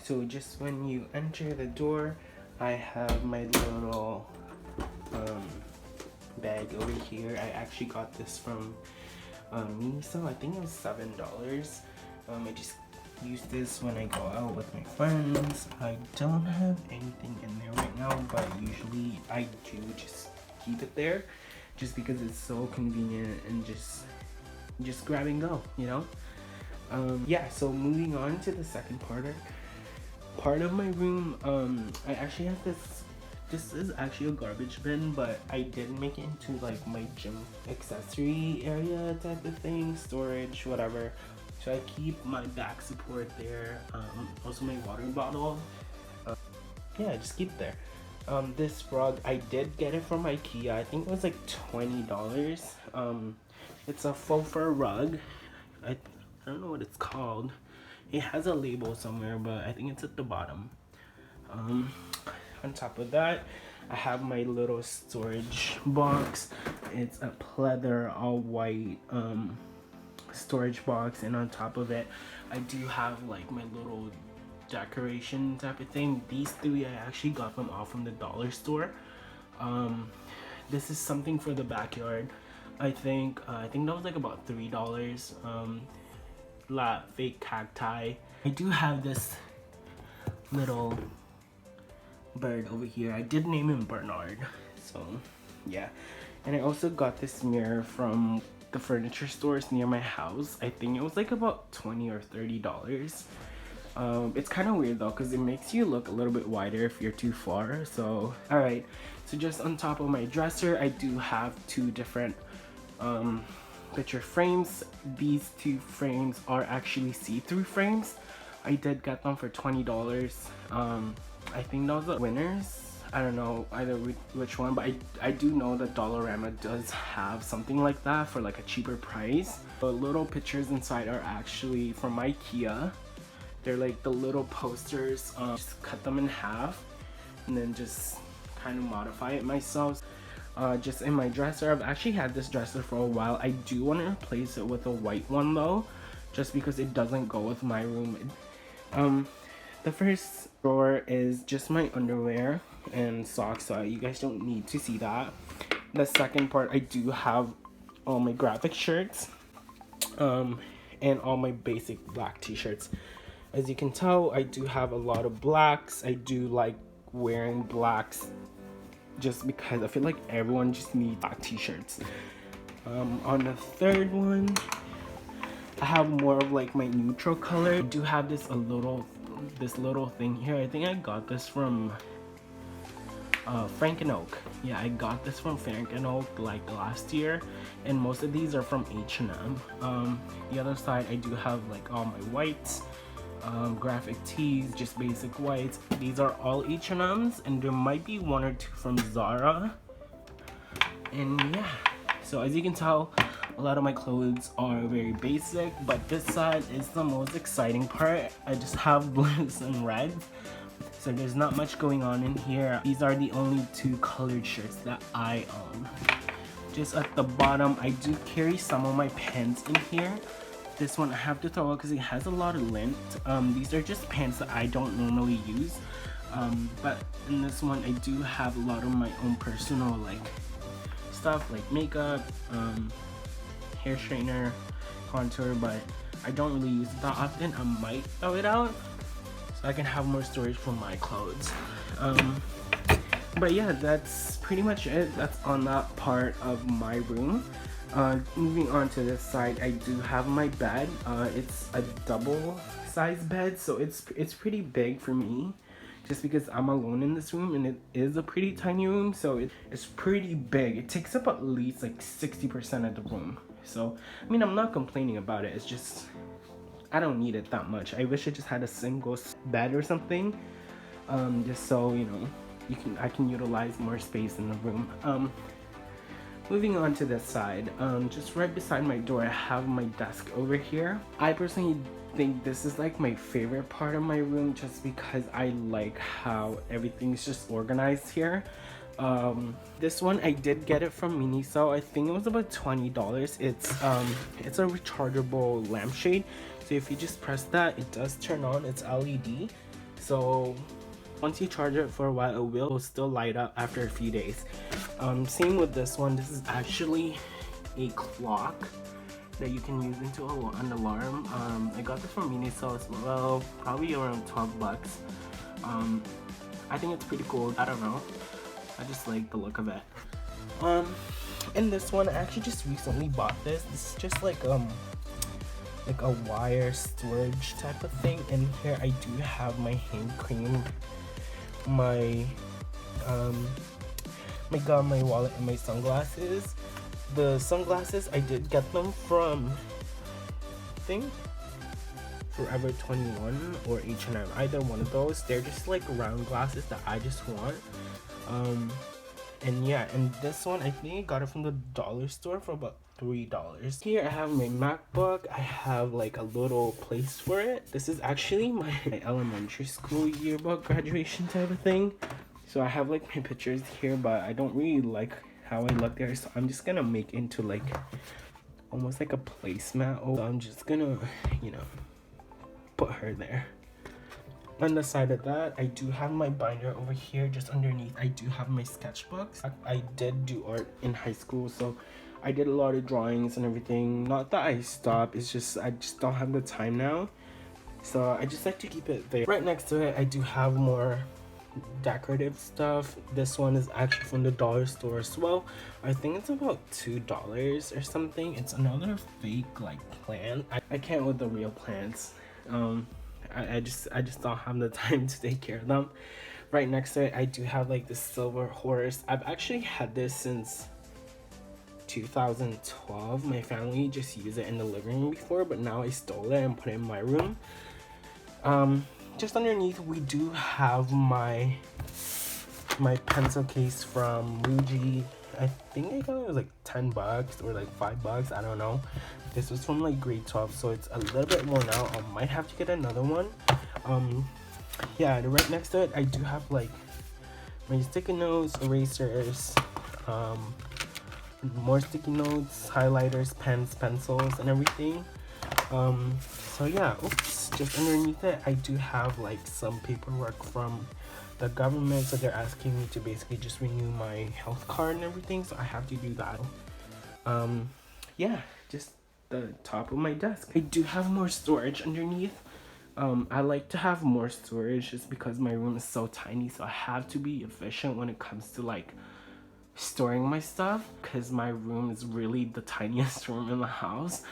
So just when you enter the door, I have my little bag over here. I actually got this from Miniso. I think it was $7. I just use this when I go out with my friends. I don't have anything in there right now, but usually I do just keep it there just because it's so convenient and just grab and go, you know. Yeah, so moving on to the second part of my room. I actually have this is actually a garbage bin, but I did make it into like my gym accessory area type of thing, storage, whatever. So I keep my back support there, also my water bottle. Yeah, I just keep it there. This rug, I did get it from IKEA. I think it was like $20. It's a faux fur rug. I don't know what it's called. It has a label somewhere, but I think it's at the bottom. On top of that, I have my little storage box. It's a pleather all white storage box, and on top of it I do have like my little decoration type of thing. These three I actually got them all from the dollar store. This is something for the backyard. I think that was like about $3. Fake cacti. I do have this little bird over here. I did name him Bernard, so yeah. And I also got this mirror from the furniture stores near my house. I think it was like about $20 or $30. It's kind of weird though, because it makes you look a little bit wider if you're too far. So all right, so just on top of my dresser, I do have two different picture frames. These two frames are actually see-through frames. I did get them for $20. I think those are winners. I don't know either which one, but I do know that Dollarama does have something like that for like a cheaper price. The little pictures inside are actually from IKEA. They're like the little posters. Just cut them in half and then just kind of modify it myself. Just in my dresser, I've actually had this dresser for a while. I do want to replace it with a white one though, just because it doesn't go with my room. The first drawer is just my underwear and socks, so you guys don't need to see that. The second part, I do have all my graphic shirts and all my basic black t-shirts. As you can tell, I do have a lot of blacks. I do like wearing blacks just because I feel like everyone just needs black t-shirts. On the third one, I have more of like my neutral color. I do have this little thing here. I think I got this from Frank and Oak. Yeah, I got this from Frank and Oak like last year, and most of these are from H&M. The other side, I do have like all my whites, graphic tees, just basic whites. These are all H&Ms, and there might be one or two from Zara. And yeah, so as you can tell, a lot of my clothes are very basic, but this side is the most exciting part. I just have blues and reds, so there's not much going on in here. These are the only two colored shirts that I own. Just at the bottom, I do carry some of my pants in here. This one I have to throw out because it has a lot of lint. These are just pants that I don't normally use. But in this one, I do have a lot of my own personal like stuff, like makeup, hair straightener, contour, but I don't really use it that often. I might throw it out so I can have more storage for my clothes. But yeah, that's pretty much it. That's on that part of my room. Moving on to this side, I do have my bed. It's a double size bed, so it's pretty big for me, just because I'm alone in this room, and it is a pretty tiny room, so it's pretty big. It takes up at least like 60% of the room. So I mean, I'm not complaining about it. It's just I don't need it that much. I wish I just had a single bed or something, just so you know I can utilize more space in the room. Moving on to this side, just right beside my door, I have my desk over here. I personally think this is like my favorite part of my room, just because I like how everything's just organized here. This one I did get it from Miniso. I think it was about $20. It's a rechargeable lampshade, so if you just press that, it does turn on. It's LED. So once you charge it for a while, it will still light up after a few days. Same with this one. This is actually a clock that you can use into an alarm. I got this from Miniso as well, probably around 12 bucks. I think it's pretty cool. I don't know, I just like the look of it. And this one, I actually just recently bought this. This is just like a wire storage type of thing. And here I do have my hand cream, my gum, my wallet, and my sunglasses. The sunglasses, I did get them from, I think, Forever 21 or H&M, either one of those. They're just like round glasses that I just want. And yeah, and this one, I think I got it from the dollar store for about $3. Here I have my MacBook. I have like a little place for it. This is actually my elementary school yearbook graduation type of thing. So I have like my pictures here, but I don't really like how I look there, so I'm just gonna make into like almost like a placemat. So I'm just gonna, you know, put her there. On the side of that, I do have my binder over here. Just underneath, I do have my sketchbooks. I did do art in high school, so I did a lot of drawings and everything. Not that I stopped, it's just I just don't have the time now, so I just like to keep it there. Right next to it, I do have more decorative stuff. This one is actually from the dollar store as well. I think it's about $2 or something. It's another fake like plant. I can't with the real plants. I just don't have the time to take care of them. Right next to it, I do have like this silver horse. I've actually had this since 2012. My family just used it in the living room before, but now I stole it and put it in my room. Just underneath, we do have my pencil case from Muji. I think I got it was like 10 bucks or like 5 bucks, I don't know. This was from like grade 12, so it's a little bit worn out. I might have to get another one. Yeah, right next to it, I do have like my sticky notes, erasers, more sticky notes, highlighters, pens, pencils, and everything. So yeah, oops, just underneath it, I do have like some paperwork from the government, so they're asking me to basically just renew my health card and everything, so I have to do that. Yeah, just the top of my desk. I do have more storage underneath. I like to have more storage just because my room is so tiny, so I have to be efficient when it comes to like storing my stuff, because my room is really the tiniest room in the house.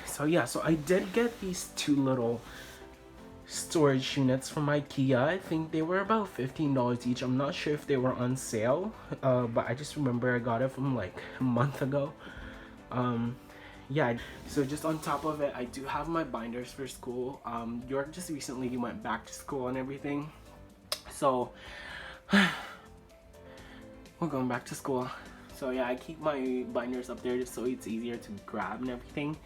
So yeah, so I did get these two little storage units from IKEA. I think they were about $15 each. I'm not sure if they were on sale, but I just remember I got it from like a month ago. Yeah, so just on top of it, I do have my binders for school. York just recently went back to school and everything, so we're going back to school. So yeah, I keep my binders up there just so it's easier to grab and everything.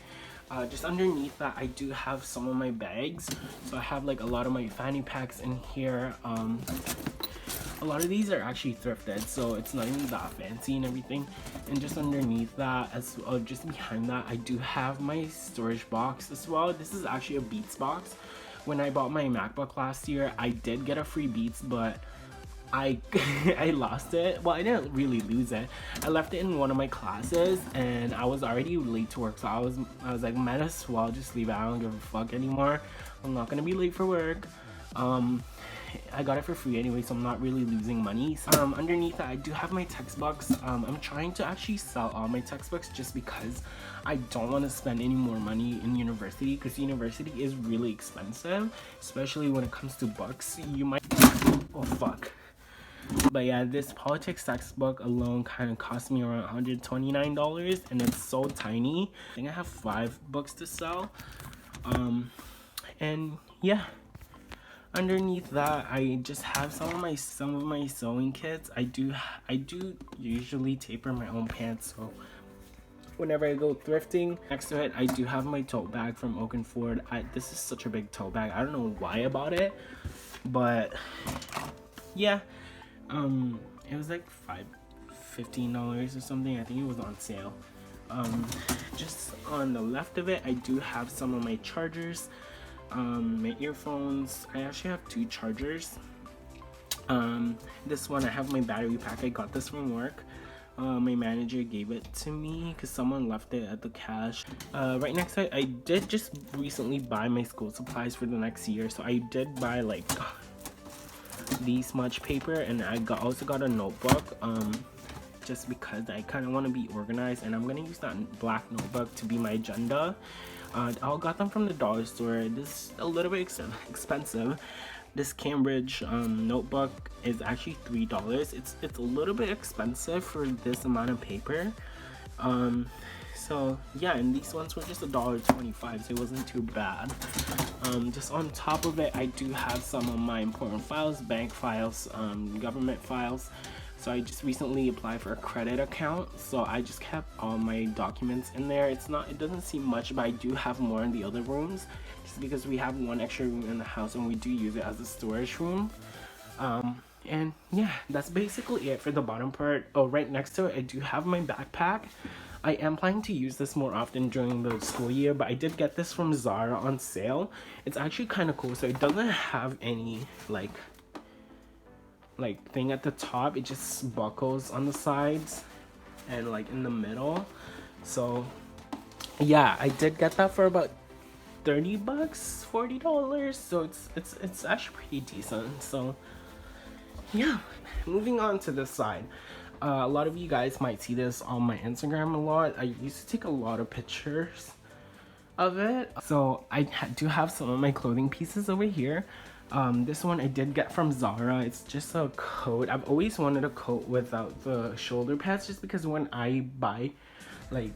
Just underneath that, I do have some of my bags. So I have like a lot of my fanny packs in here. A lot of these are actually thrifted, so it's not even that fancy and everything. And just underneath that, as well, just behind that, I do have my storage box as well. This is actually a Beats box. When I bought my MacBook last year, I did get a free Beats, but I lost it. Well, I didn't really lose it. I left it in one of my classes and I was already late to work, so I was like, might as well just leave it. I don't give a fuck anymore. I'm not gonna be late for work. I got it for free anyway, so I'm not really losing money. So, underneath that, I do have my textbooks. I'm trying to actually sell all my textbooks just because I don't want to spend any more money in university, because university is really expensive, especially when it comes to books. You might, oh fuck. But yeah, this politics textbook alone kind of cost me around $129, and it's so tiny. I think I have 5 books to sell. And yeah, underneath that, I just have some of my sewing kits. I do usually taper my own pants, so whenever I go thrifting. Next to it, I do have my tote bag from Oak and Ford. This is such a big tote bag. I don't know why I bought it, but yeah. It was like $15 or something. I think it was on sale. Just on the left of it, I do have some of my chargers. my earphones. I actually have 2 chargers. This one, I have my battery pack. I got this from work. My manager gave it to me because someone left it at the cash. Right next to it, I did just recently buy my school supplies for the next year, so I did buy like these much paper, and I also got a notebook, just because I kind of want to be organized, and I'm gonna use that black notebook to be my agenda. I got them from the dollar store. This is a little bit expensive. This Cambridge notebook is actually $3. It's a little bit expensive for this amount of paper. So yeah, and these ones were just $1.25, so it wasn't too bad. Just on top of it, I do have some of my important files, bank files, government files. So I just recently applied for a credit account, so I just kept all my documents in there. It doesn't seem much, but I do have more in the other rooms, just because we have one extra room in the house and we do use it as a storage room. And yeah, that's basically it for the bottom part. Oh, right next to it, I do have my backpack. I am planning to use this more often during the school year, but I did get this from Zara on sale. It's actually kind of cool. So it doesn't have any like thing at the top. It just buckles on the sides and like in the middle. So yeah, I did get that for about $30, $40. So it's actually pretty decent. So yeah, moving on to this side. A lot of you guys might see this on my Instagram a lot. I used to take a lot of pictures of it. So I do have some of my clothing pieces over here. This one I did get from Zara. It's just a coat. I've always wanted a coat without the shoulder pads, just because when I buy like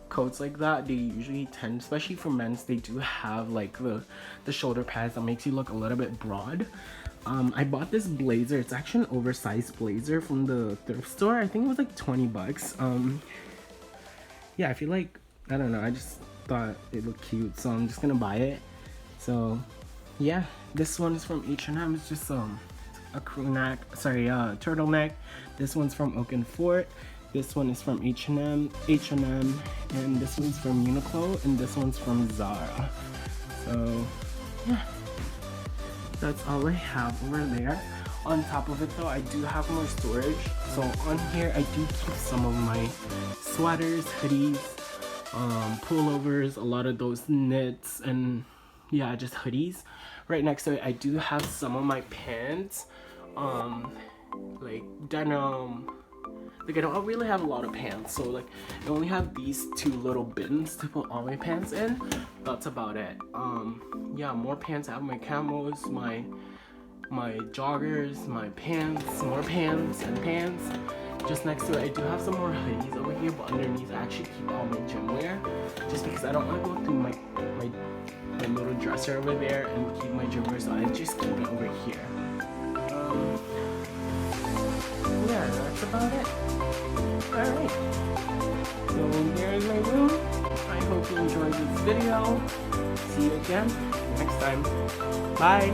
coats like that, they usually tend, especially for men's, they do have like the shoulder pads that makes you look a little bit broad. I bought this blazer. It's actually an oversized blazer from the thrift store. I think it was like 20 bucks. Yeah, I feel like, I don't know, I just thought it looked cute, so I'm just gonna buy it. So yeah, this one is from H&M. It's just a crew neck, sorry, turtleneck. This one's from Oak and Fort. This one is from H&M, and this one's from Uniqlo, and this one's from Zara. So yeah, that's all I have over there. On top of it though, I do have more storage. So on here, I do keep some of my sweaters, hoodies, pullovers, a lot of those knits, and yeah, just hoodies. Right next to it, I do have some of my pants, like denim. Like I don't really have a lot of pants, so like I only have these 2 little bins to put all my pants in. That's about it. Yeah, more pants. I have my camos, my joggers, my pants, more pants and pants. Just next to it, I do have some more hoodies over here, but underneath I actually keep all my gym wear, just because I don't want to go through my little dresser over there and keep my gym wear, so I just keep it over here. Yeah, that's about it. Alright, so here's my room. I hope you enjoyed this video. See you again next time. Bye!